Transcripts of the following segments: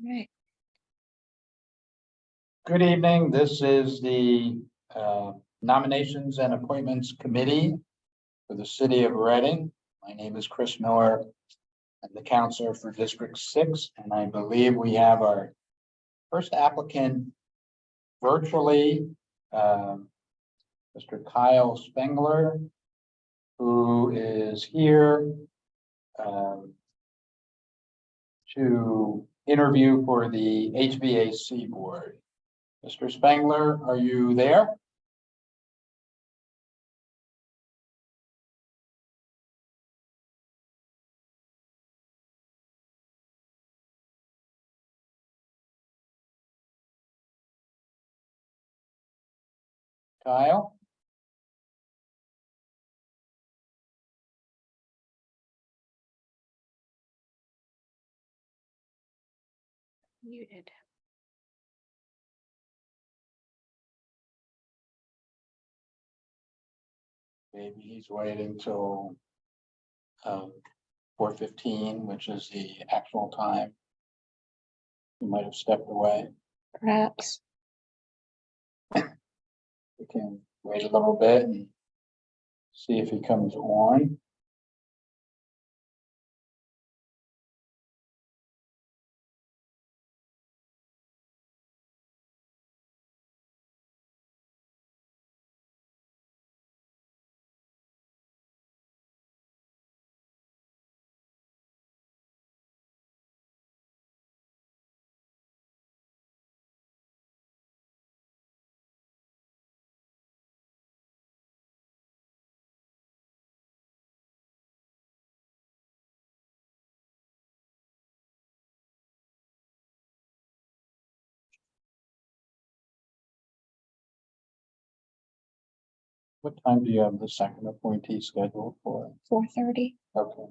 Right. Good evening. This is the Nominations and Appointments Committee for the City of Reading. My name is Chris Miller. I'm the counselor for District 6, and I believe we have our first applicant virtually, Mr. Kyle Spengler, who is here to interview for the HVAC board. Mr. Spengler, are you there? Kyle? Muted. Maybe he's waiting till 4:15, which is the actual time. He might have stepped away. Perhaps. We can wait a little bit and see if he comes on. What time do you have the second appointee scheduled for? 4:30. Okay.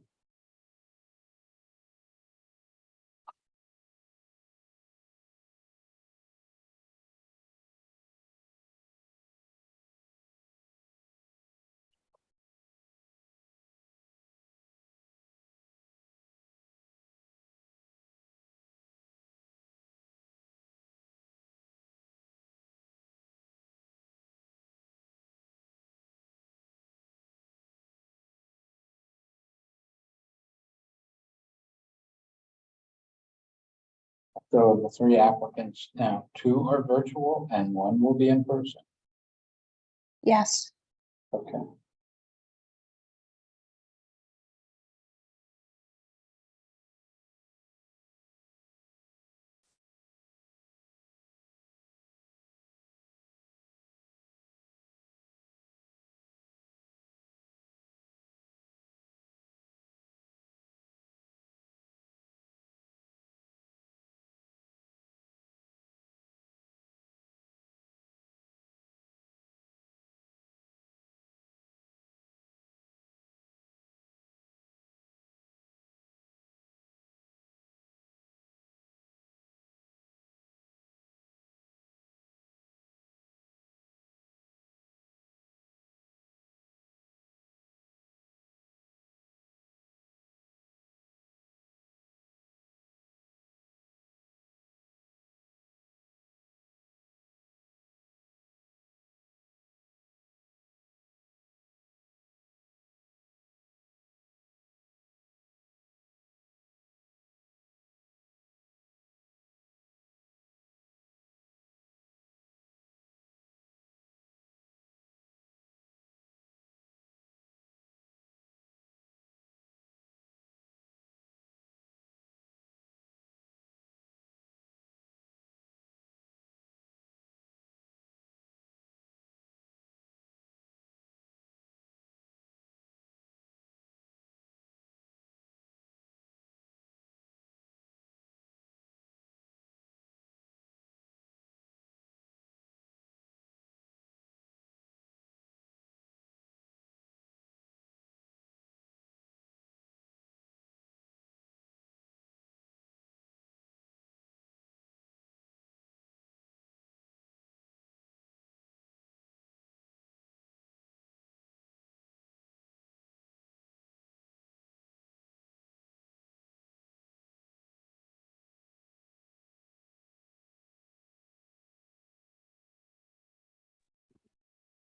So the three applicants now, two are virtual and one will be in person. Yes. Okay.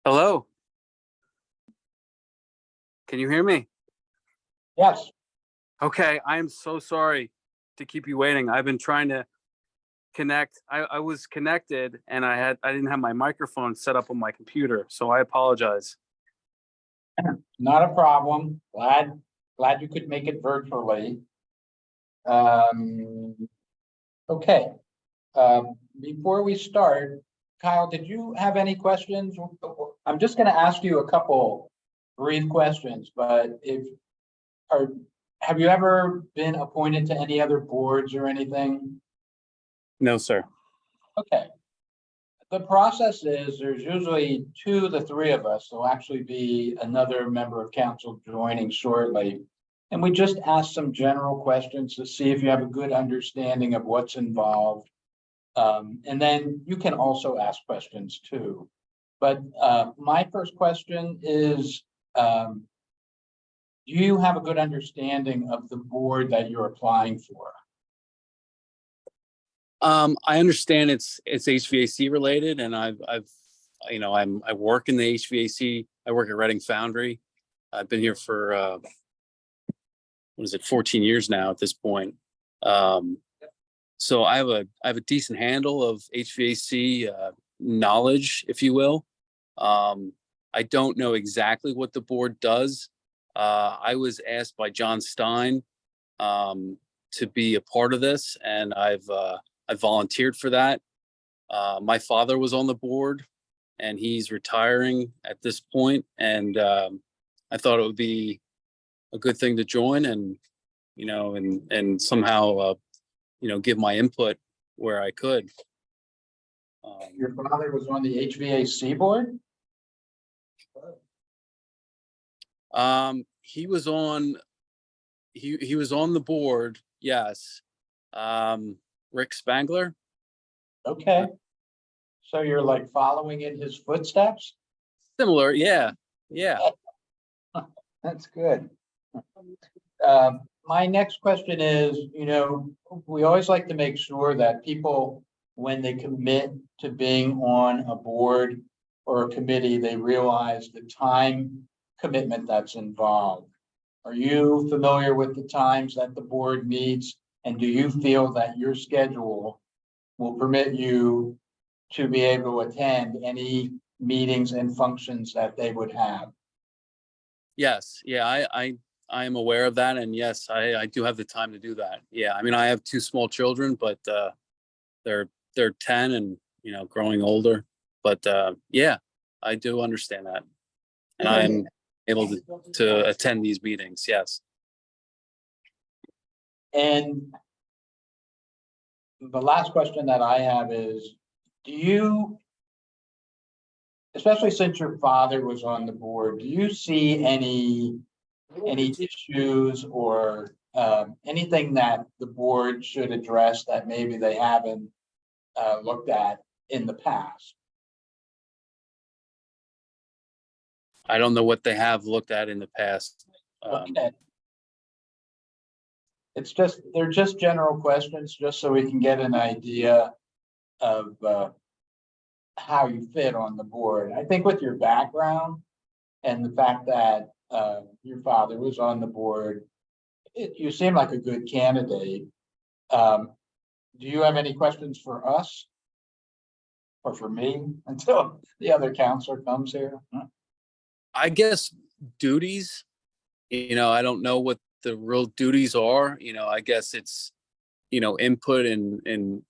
Hello. Can you hear me? Yes, Okay, I am so sorry to keep you waiting. I've been trying to connect. I was connected and I didn't have my microphone set up on my computer, so I apologize. not a problem. Glad you could make it virtually. Okay. Before we start, Kyle, did you have any questions? I'm just going to ask you a couple brief questions, but have you ever been appointed to any other boards or anything? No, sir. Okay. The process is there's usually 2 to 3 of us. There'll actually be another member of council joining shortly. And we just ask some general questions to see if you have a good understanding of what's involved. And then you can also ask questions too. But my first question is, do you have a good understanding of the board that you're applying for? I understand it's HVAC related, and I work in the HVAC. I work at Reading Foundry. I've been here for 14 years now at this point. So I have a decent handle of HVAC knowledge, if you will. I don't know exactly what the board does. I was asked by John Stein to be a part of this, and I volunteered for that. My father was on the board, and he's retiring at this point, and I thought it would be a good thing to join, and and somehow give my input where I could. Your father was on the HVAC board? He was on the board, yes. Rick Spangler. Okay. So you're like following in his footsteps? Similar, yeah. That's good. My next question is, we always like to make sure that people, when they commit to being on a board or a committee, they realize the time commitment that's involved. Are you familiar with the times that the board meets? And do you feel that your schedule will permit you to be able to attend any meetings and functions that they would have? Yes, yeah, I am aware of that, and yes, I do have the time to do that. Yeah, I mean, I have 2 small children, but they're 10 and growing older. But yeah, I do understand that, and I'm able to attend these meetings. Yes. And the last question that I have is, do you, especially since your father was on the board, do you see any issues or anything that the board should address that maybe they haven't looked at in the past? I don't know what they have looked at in the past. Okay. They're just general questions, just so we can get an idea of how you fit on the board. I think with your background and the fact that your father was on the board, you seem like a good candidate. Do you have any questions for us or for me until the other counselor comes here? I guess duties, I don't know what the real duties are. I guess it's, input in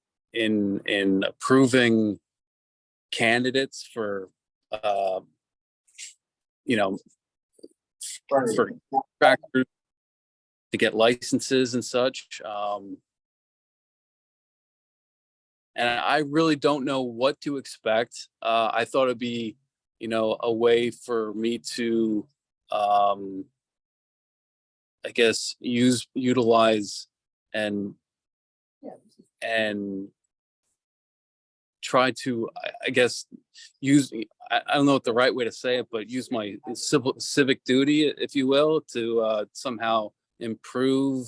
approving candidates for, for contractors to get licenses and such. And I really don't know what to expect. I thought it'd be, a way for me to, I guess, utilize and try to, I guess, use, I don't know what the right way to say it, but use my civic duty, if you will, to somehow improve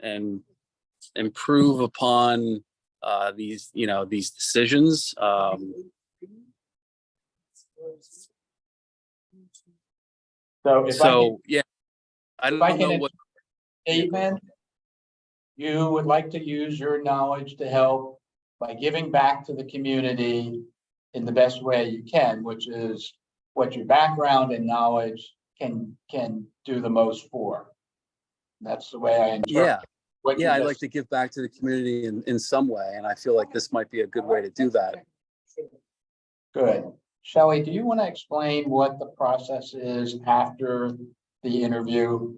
upon these decisions. So if I can So, yeah, I if I don't know can what, statement, you would like to use your knowledge to help by giving back to the community in the best way you can, which is what your background and knowledge can do the most for. That's the way I interpret yeah, what you yeah, I'd like just. to give back to the community in some way, and I feel like this might be a good way to do that. Good. Shelley, do you want to explain what the process is after the interview?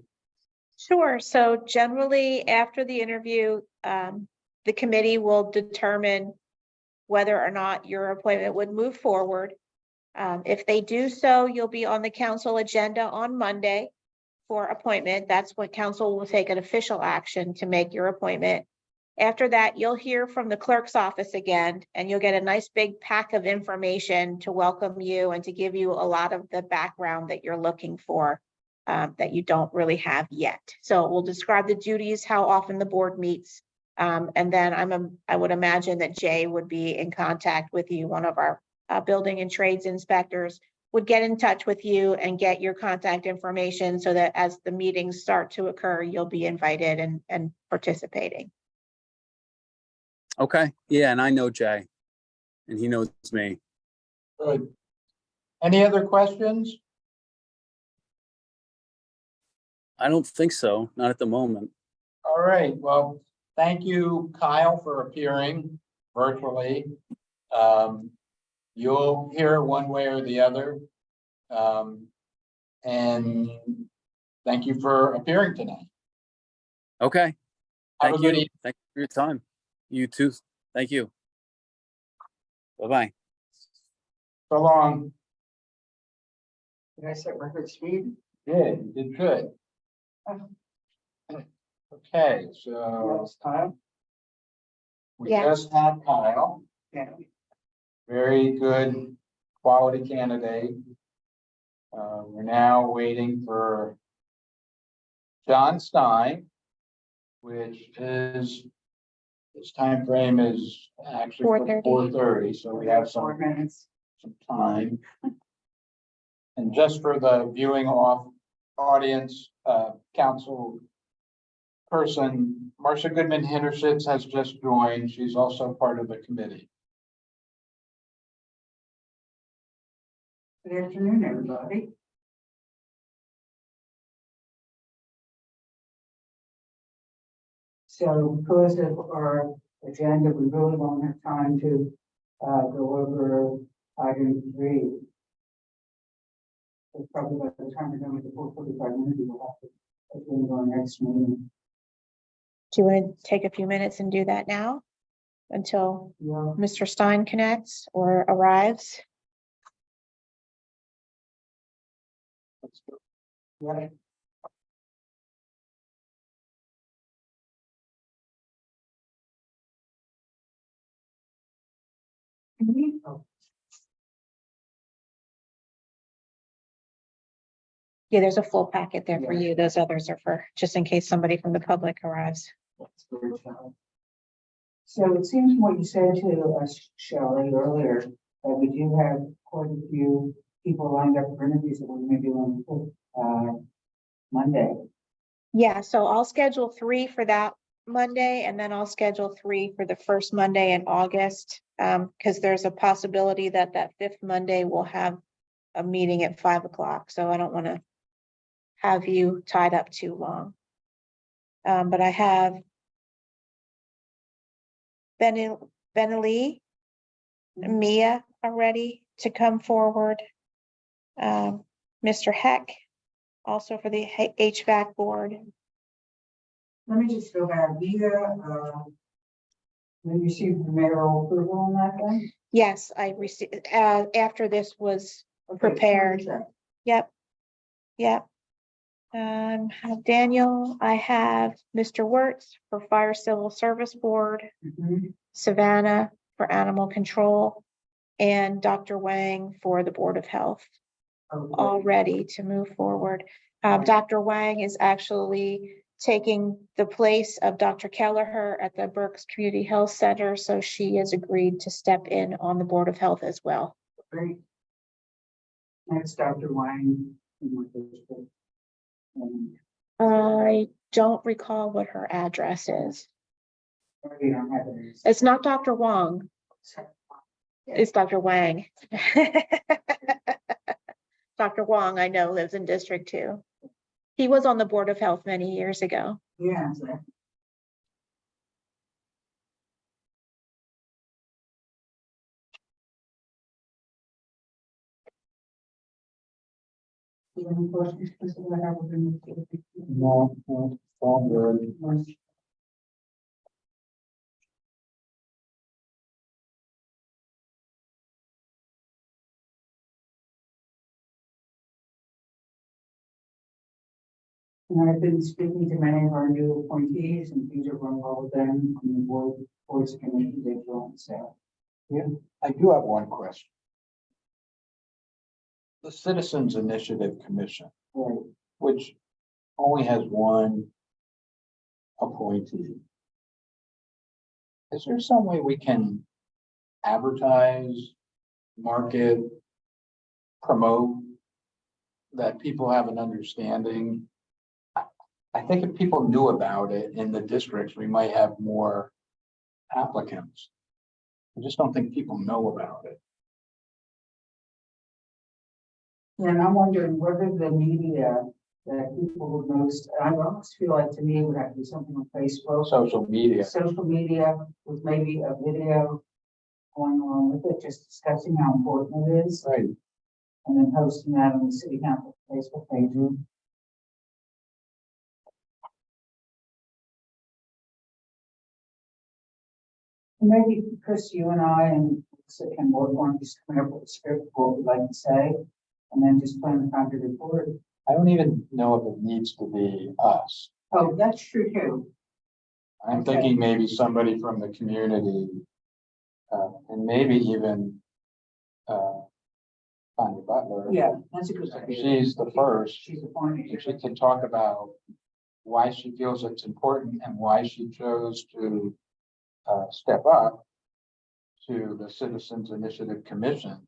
Sure. So generally, after the interview, the committee will determine whether or not your appointment would move forward. If they do so, you'll be on the council agenda on Monday for appointment. That's when council will take an official action to make your appointment. After that, you'll hear from the clerk's office again, and you'll get a nice big pack of information to welcome you and to give you a lot of the background that you're looking for, that you don't really have yet. So we'll describe the duties, how often the board meets. And then I would imagine that Jay would be in contact with you. One of our building and trades inspectors would get in touch with you and get your contact information so that as the meetings start to occur, you'll be invited and participating. Okay, yeah, and I know Jay, and he knows me. Good. Any other questions? I don't think so, not at the moment. All right, well, thank you, Kyle, for appearing virtually. You'll hear one way or the other. And thank you for appearing tonight. Okay, Have a thank good you. evening. Thank you for your time. You too. Thank you. Bye-bye. So long. Did I set record speed? Yeah, you did good. Okay, so It's time. we Yeah. just had Kyle, Yeah. very good quality candidate. We're now waiting for John Stein, which is, his time frame is actually 4:30. 4:30, so we have 4 some minutes. time. And just for the viewing audience, council person, Marcia Goodman Hintershitz has just joined. She's also part of the committee. Good afternoon, everybody. So because of our agenda, we really won't have time to go over item 3. So probably by the time we're done with the 4:45 minutes, we'll have to attend our next meeting. Do you want to take a few minutes and do that now until Yeah. Mr. Stein connects or arrives? Yeah. Oh, Yeah, there's a full packet there for Yeah. you. Those others are for, just in case somebody from the public arrives. that's very challenging. So it seems from what you said to us, Shelley, earlier, that we do have quite a few people lined up for interviews that we may be on Monday. Yeah, so I'll schedule 3 for that Monday, and then I'll schedule 3 for the first Monday in August. Because there's a possibility that that 5th Monday will have a meeting at 5 o'clock, so I don't want to have you tied up too long. But I have Benelli, Mia are ready to come forward. Mr. Heck, also for the HVAC board. Let me just go back, we received the mayoral approval on that then? Yes, I received, after this was Okay, prepared. so Yep. Yep. Have Daniel, I have Mr. Wertz for Fire Civil Service Board, mhm. Savannah for Animal Control, and Dr. Wang for the Board of Health, Okay. all ready to move forward. Dr. Wang is actually taking the place of Dr. Kelleher at the Berks Community Health Center, so she has agreed to step in on the Board of Health as well. Great. That's Dr. Wang. in my district. I don't recall what her address is. We don't have it. It's not Dr. Wong, it's Dr. Wang. Dr. Wong, I know, lives in District 2. He was on the Board of Health many years ago. Yeah. So. Do you have any questions, Crystal, that I would bring to the- No, no, it's all good. And I've been speaking to many of our new appointees, and things are going well with them on the boards committee, they joined, so. I do have one question. The Citizens Initiative Commission, Right. which only has one appointee. Is there some way we can advertise, market, promote, that people have an understanding? I think if people knew about it in the districts, we might have more applicants. I just don't think people know about it. Yeah, and I'm wondering whether the media that people would most, I almost feel like to me it would have to be something on Facebook. Social media, Social media with maybe a video going along with it, just discussing how important it is, right? and then posting that on the city council Facebook page. Maybe Chris, you and I and Lisa can work on just coming up with a script for what we'd like to say, and then just plan the country report. I don't even know if it needs to be us. Oh, that's true too. I'm Okay. thinking maybe somebody from the community, and maybe even, Tanya Butler. Yeah, that's a good idea. She's the first. She's appointed. If she can talk about why she feels it's important and why she chose to step up to the Citizens Initiative Commission.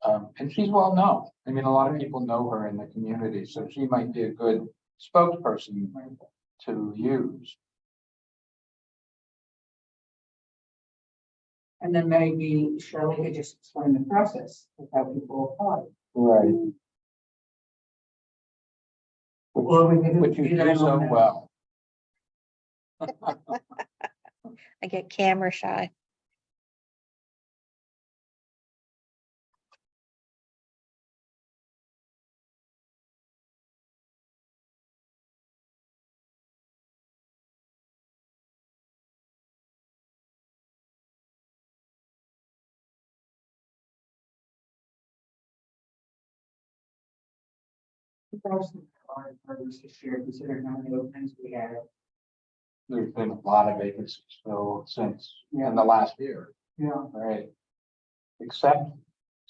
And she's well known. I mean, a lot of people know her in the community, so she might be a good spokesperson to use. And then maybe Shirley could just explain the process of how people apply. Right. Or we could Which you do that do so on the- well. I get camera shy. To share, considering how many openings we have. There's been a lot of vacancies filled since in the last year, Yeah. right? Except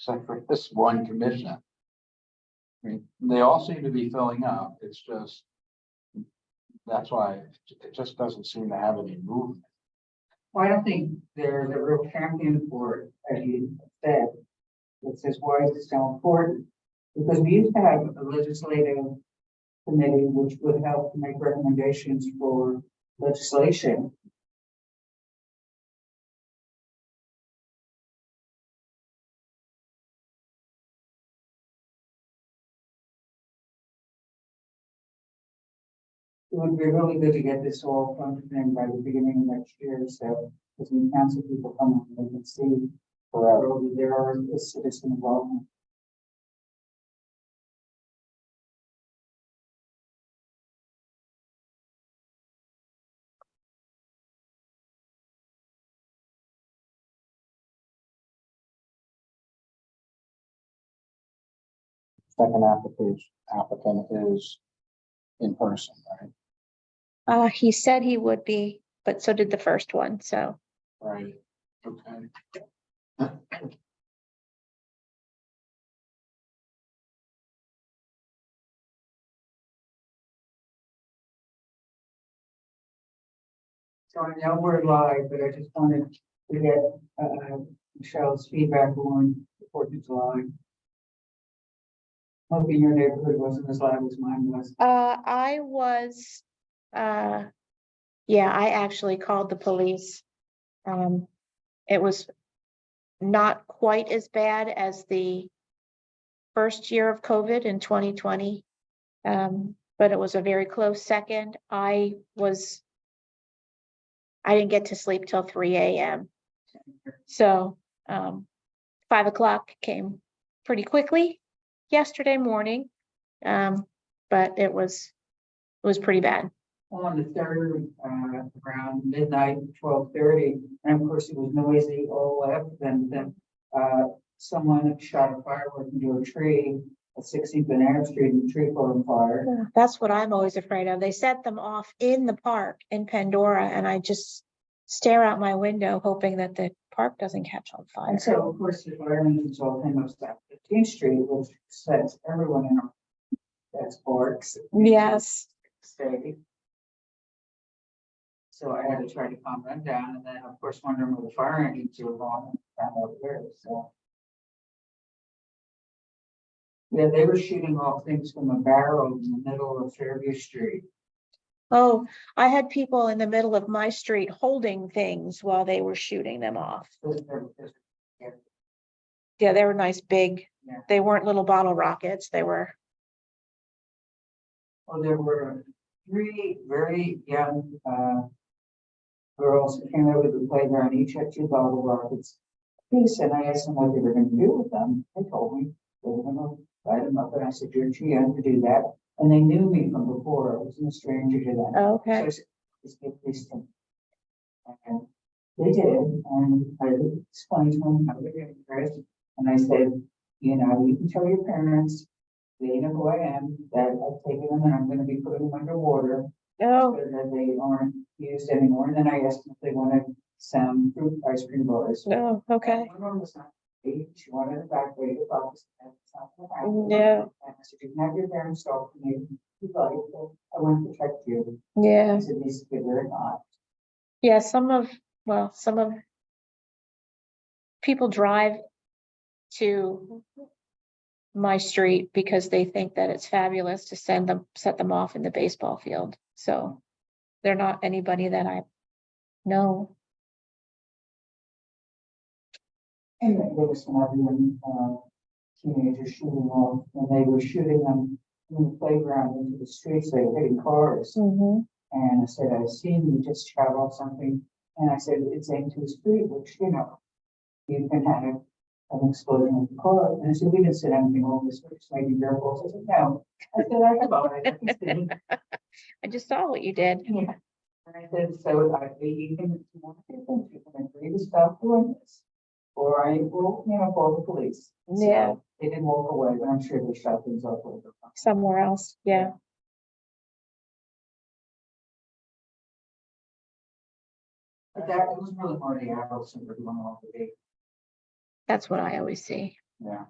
for this one commission. I mean, they all seem to be filling up. It's just. That's why it just doesn't seem to have any movement. Well, I don't think there's a real champion for it, as you said. It says why is it so important? Because we used to have a legislative committee which would help make recommendations for legislation. It would be really good to get this all functioning by the beginning of next year, so as we council people come on, they can see where there are citizen involvement. Second applicant is in person, right? He said he would be, but so did the first one, so. Right, okay. So I know we're live, but I just wanted to get Michelle's feedback on the 4th of July. Hoping your neighborhood wasn't as loud as mine was. I was, yeah, I actually called the police. It was not quite as bad as the first year of COVID in 2020. But it was a very close second. I didn't get to sleep till 3 a.m. So, 5 o'clock came pretty quickly yesterday morning. But it was pretty bad. On the third, around midnight, 12:30, and of course it was noisy all left, and someone shot a firework into a tree at 16th and Arab Street, and the tree caught on fire. That's what I'm always afraid of. They set them off in the park in Pandora, and I just stare out my window hoping that the park doesn't catch on fire. And so, of course, the fire engines all came up South 15th Street, which sets everyone in that's parks. Yes. Stay. So I had to try to calm them down, and then, of course, wondering where the fire engines were going, and found out where, so. Yeah, they were shooting off things from a barrel in the middle of Fairview Street. Oh, I had people in the middle of my street holding things while they were shooting them off. Yeah, they were nice big. Yeah. They weren't little bottle rockets. They were. Well, there were 3 very young, girls who came over to the playground, each had 2 bottle rockets. Piece, and I asked them what they were gonna do with them. They told me they were gonna light them up, and I said, you're too young to do that. And they knew me from before. I wasn't a stranger to them. So Okay. I said, just give these to me. And they did, and I explained to them how they're getting dressed. And I said, you know, you can tell your parents, they know who I am, that I've taken them and I'm gonna be putting them underwater. Oh, So that they aren't used anymore. And then I asked them if they wanted some fruit ice cream bars. no, okay. And one of them was not eight, she wanted it back, but it was not. No. And I said, you can have your parents talk to me, you like, I want to protect you. Yeah. I said, these kids are not. Yeah, some of people drive to my street because they think that it's fabulous to set them off in the baseball field. So they're not anybody that I know. And there was some other teenagers shooting off, and they were shooting them in the playground into the streets, they were hitting cars. Mm-hmm. And I said, I've seen you just shot off something, and I said, it's aimed to the street, which, you know, you can have an explosion of the car. And I said, we didn't say anything on this, which made me nervous. I said, no. I said, I have all right. I can see. I just saw what you did. Yeah. And I said, so you can agree to stop doing this, or I will, you know, call the police. Yeah. So they didn't walk away, but I'm sure they shot things off later. Somewhere else. Yeah. But that was really more the arrows and we're going off the gate. That's what I always see. Yeah.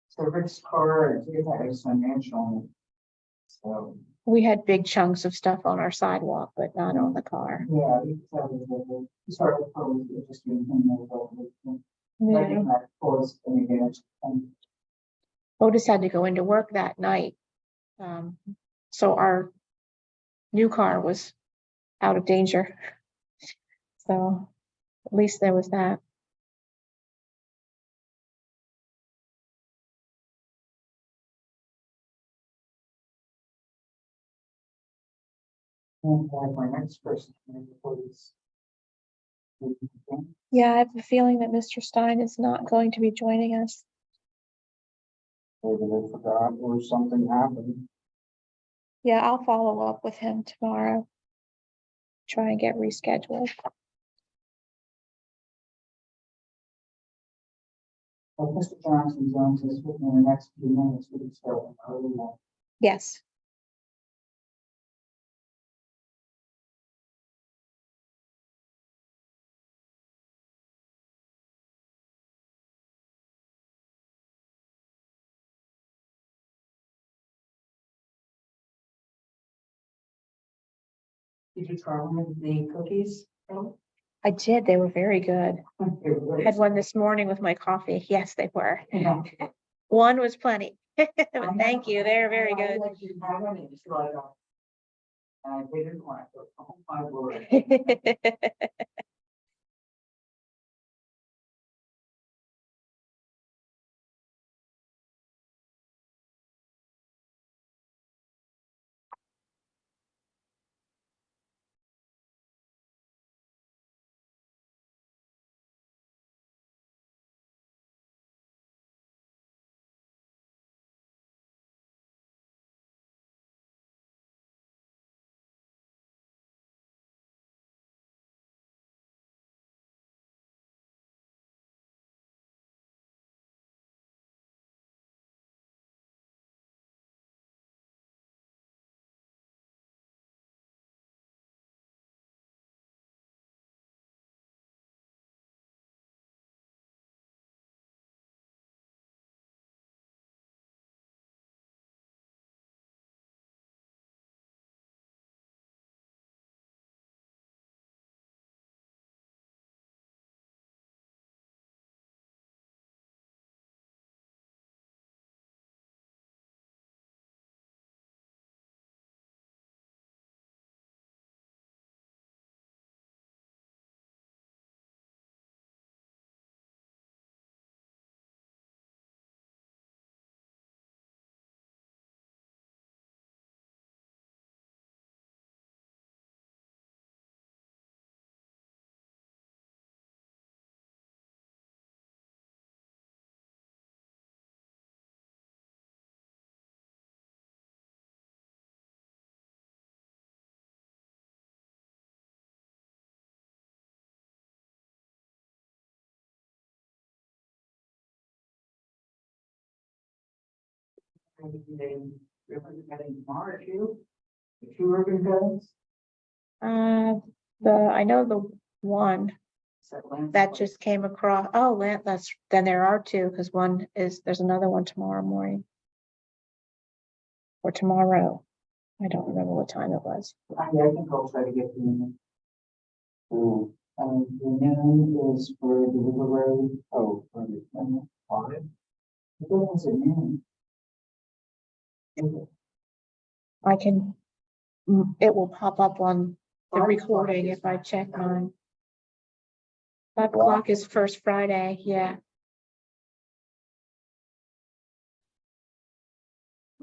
So Rick's car, it had a financial. So, We had big chunks of stuff on our sidewalk, but not on the car. yeah, he started probably just doing him. Yeah. That caused any damage. Otis had to go into work that night. So our new car was out of danger. So at least there was that. And my next person. Was. Yeah, I have a feeling that Mr. Stein is not going to be joining us. Maybe they forgot or something happened. Yeah, I'll follow up with him tomorrow. Try and get rescheduled. Well, Mr. Johnson's on to this with me in the next few minutes. We can start with early one. Yes. Did you try one of the cookies? I did. They were very good. Okay, Had one this morning with my coffee. Yes, they were. Yeah. One was plenty. Thank you. They're very good. I actually had one, and it's like, I didn't want to, oh my word. Tomorrow too, the two urban codes. I know the one that just came across. Oh, then there are two, because there's another one tomorrow morning. Or tomorrow. I don't remember what time it was. I think I'll try to get to them. The noon is for the delivery, for the, audit. It doesn't say noon. It will pop up on the recording if I check mine. 5 o'clock is first Friday, yeah.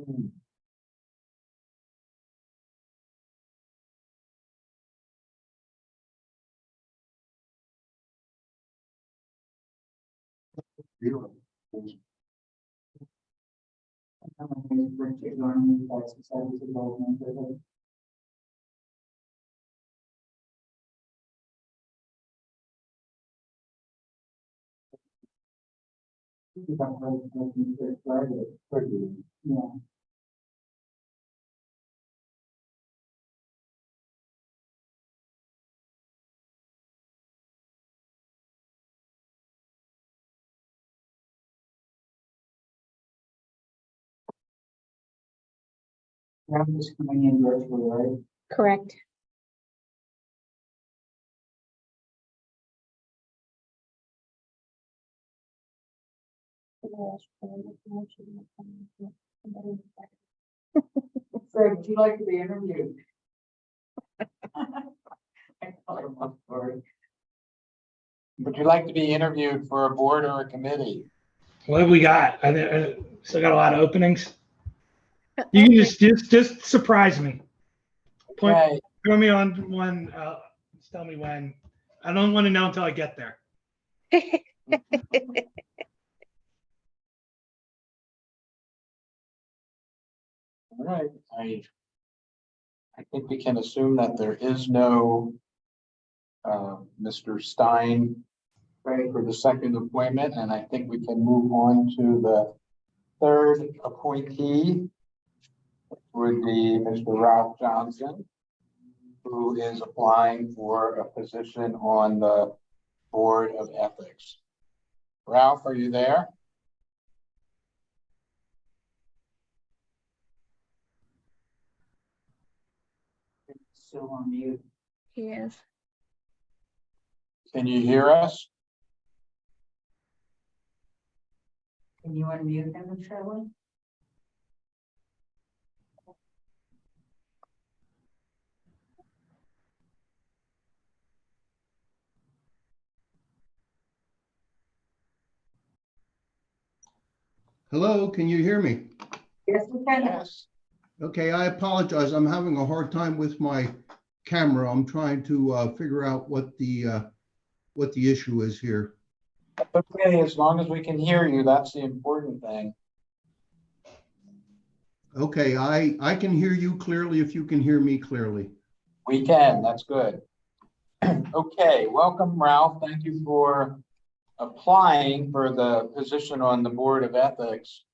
Yeah. Now I'm just coming in virtually, right? Correct. Fred, would you like to be interviewed? Would you like to be interviewed for a board or a committee? What have we got? I still got a lot of openings. You can just surprise me. Point, Okay, throw me on one. Just tell me when. I don't want to know until I get there. all right, I think we can assume that there is no Mr. Stein ready for the second appointment, and I think we can move on to the third appointee, would be Mr. Ralph Johnson, who is applying for a position on the Board of Ethics. Ralph, are you there? Still on mute. He is. Can you hear us? Can you unmute him, Shirley? Hello, can you hear me? Yes, we can. Yes. Okay, I apologize. I'm having a hard time with my camera. I'm trying to figure out what the issue is here. Okay, as long as we can hear you, that's the important thing. Okay, I can hear you clearly if you can hear me clearly. We can, that's good. Okay, welcome, Ralph. Thank you for applying for the position on the Board of Ethics.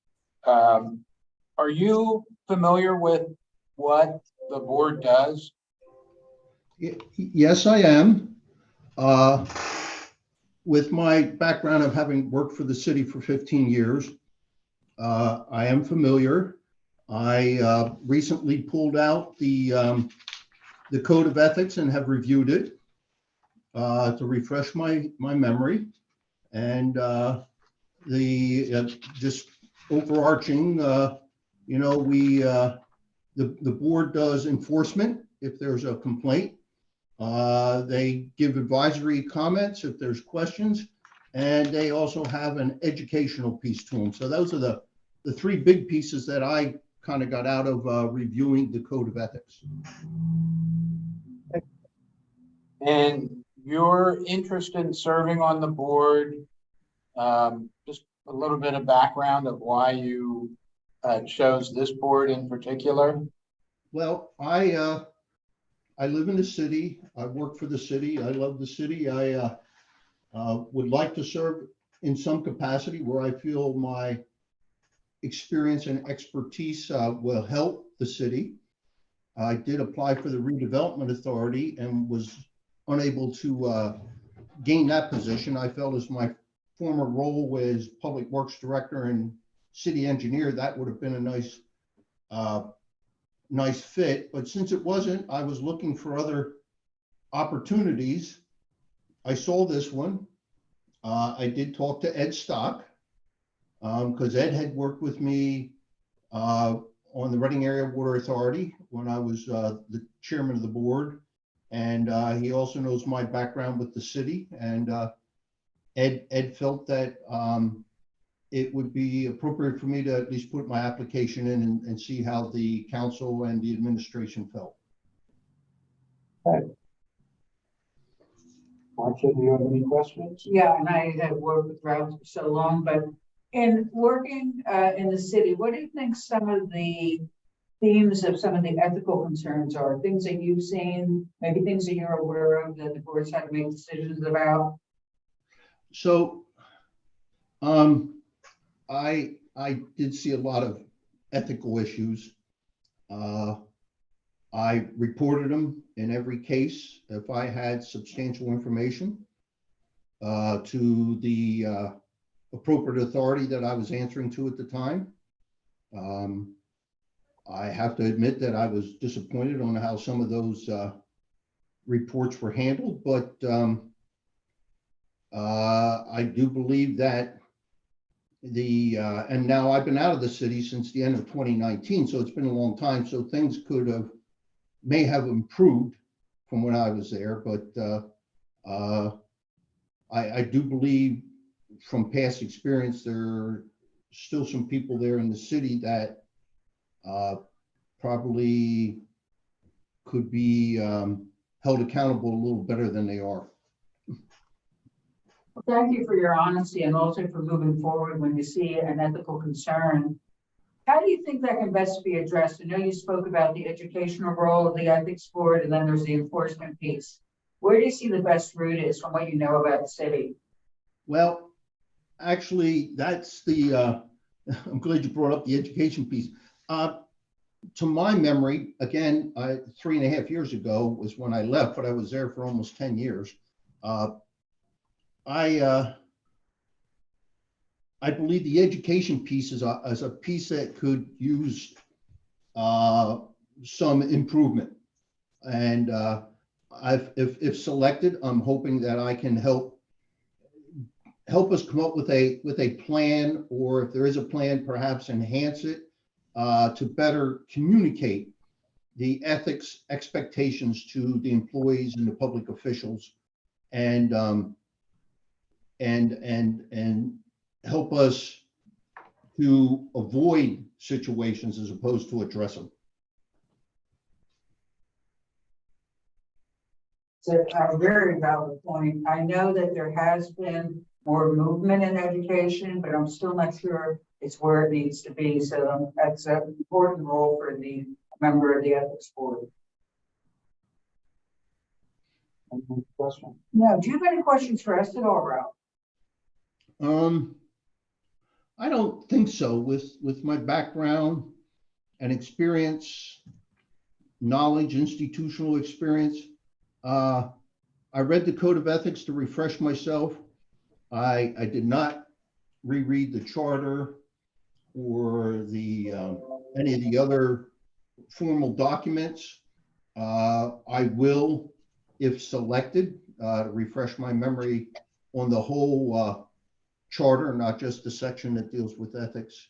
Are you familiar with what the board does? Yes, I am. With my background of having worked for the city for 15 years, I am familiar. I recently pulled out the Code of Ethics and have reviewed it to refresh my memory. And just overarching, you know, the board does enforcement if there's a complaint. They give advisory comments if there's questions, and they also have an educational piece to them. So those are the three big pieces that I kind of got out of reviewing the Code of Ethics. And your interest in serving on the board, just a little bit of background of why you chose this board in particular? Well, I live in the city. I work for the city. I love the city. I would like to serve in some capacity where I feel my experience and expertise will help the city. I did apply for the redevelopment authority and was unable to gain that position. I felt as my former role as public works director and city engineer, that would have been a nice fit. But since it wasn't, I was looking for other opportunities. I saw this one. I did talk to Ed Stock because Ed had worked with me on the Reading Area Water Authority when I was the chairman of the board. And he also knows my background with the city. And Ed felt that it would be appropriate for me to at least put my application in and see how the council and the administration felt. Marcia, do you have any questions? Yeah, and I have worked with Ralph for so long, but in working in the city, what do you think some of the themes of some of the ethical concerns are? Things that you've seen, maybe things that you're aware of that the board's had to make decisions about? So I did see a lot of ethical issues. I reported them in every case if I had substantial information to the appropriate authority that I was answering to at the time. I have to admit that I was disappointed on how some of those reports were handled, but I do believe that and now I've been out of the city since the end of 2019, so it's been a long time. So things may have improved from when I was there, but I do believe from past experience, there are still some people there in the city that probably could be held accountable a little better than they are. Well, thank you for your honesty and also for moving forward when you see an ethical concern. How do you think that can best be addressed? I know you spoke about the educational role of the ethics board, and then there's the enforcement piece. Where do you see the best route is from what you know about the city? Well, actually, that's the, I'm glad you brought up the education piece. To my memory, again, 3.5 years ago was when I left, but I was there for almost 10 years. I believe the education piece is a piece that could use some improvement. And if selected, I'm hoping that I can help us come up with a plan, or if there is a plan, perhaps enhance it to better communicate the ethics expectations to the employees and the public officials, and help us to avoid situations as opposed to address them. It's a very valid point. I know that there has been more movement in education, but I'm still not sure it's where it needs to be. So that's an important role for the member of the ethics board. Any question? No, do you have any questions for us at all, Ralph? I don't think so. With my background and experience, knowledge, institutional experience, I read the Code of Ethics to refresh myself. I did not reread the charter or the any of the other formal documents. I will, if selected, refresh my memory on the whole charter, not just the section that deals with ethics.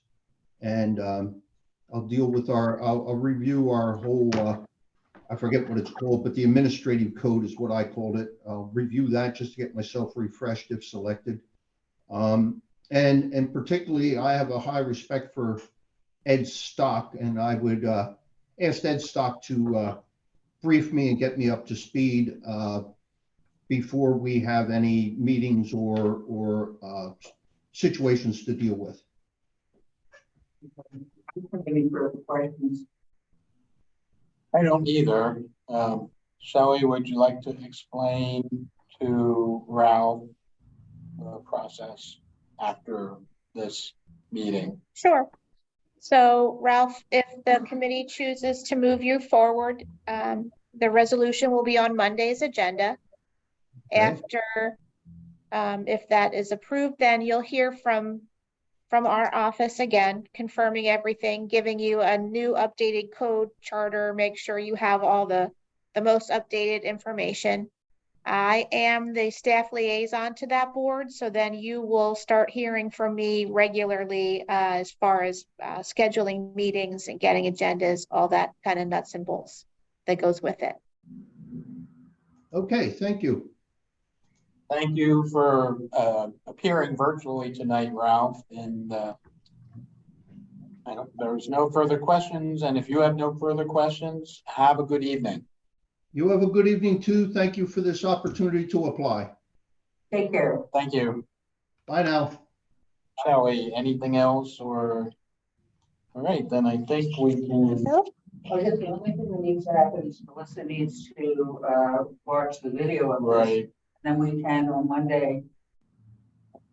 And I'll deal with I'll review our whole, I forget what it's called, but the administrative code is what I called it. I'll review that just to get myself refreshed if selected. And particularly, I have a high respect for Ed Stock, and I would ask Ed Stock to brief me and get me up to speed before we have any meetings or situations to deal with. Any further questions? I don't either. Shelley, would you like to explain to Ralph the process after this meeting? Sure. So Ralph, if the committee chooses to move you forward, the resolution will be on Monday's agenda. Okay. After, if that is approved, then you'll hear from our office again, confirming everything, giving you a new updated code charter, make sure you have all the most updated information. I am the staff liaison to that board, so then you will start hearing from me regularly as far as scheduling meetings and getting agendas, all that kind of nuts and bolts that goes with it. Okay, thank you. Thank you for appearing virtually tonight, Ralph. And there's no further questions. And if you have no further questions, have a good evening. You have a good evening too. Thank you for this opportunity to apply. Take care. Thank you. Bye now. Shelley, anything else or? All right, then I think we can. Nope. I guess the only thing that needs to happen is Melissa needs to watch the video of this. Right. Then we can on Monday.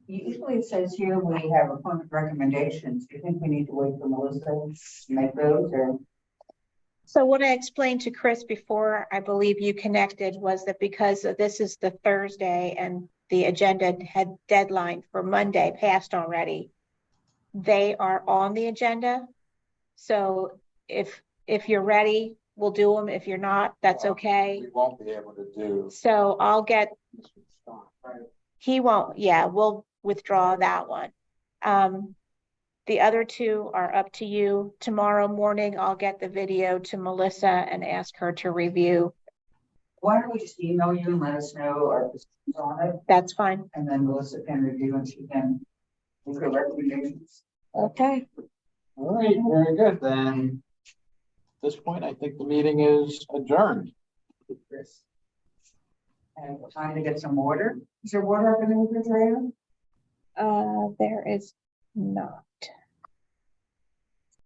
Usually it says here we have appointment recommendations. Do you think we need to wait for Melissa to make those, or? So what I explained to Chris before, I believe you connected, was that because this is the Thursday and the agenda had deadline for Monday passed already, they are on the agenda. So if you're ready, we'll do them. If you're not, that's okay. We won't be able to do. So I'll get, he won't, yeah, we'll withdraw that one. The other two are up to you. Tomorrow morning, I'll get the video to Melissa and ask her to review. Why don't we just email you and let us know our positions on it, That's fine. and then Melissa can review and she can make her recommendations. Okay. All right, very good. Then at this point, I think the meeting is adjourned. Chris. And time to get some water. Is there water up in the refrigerator? There is not.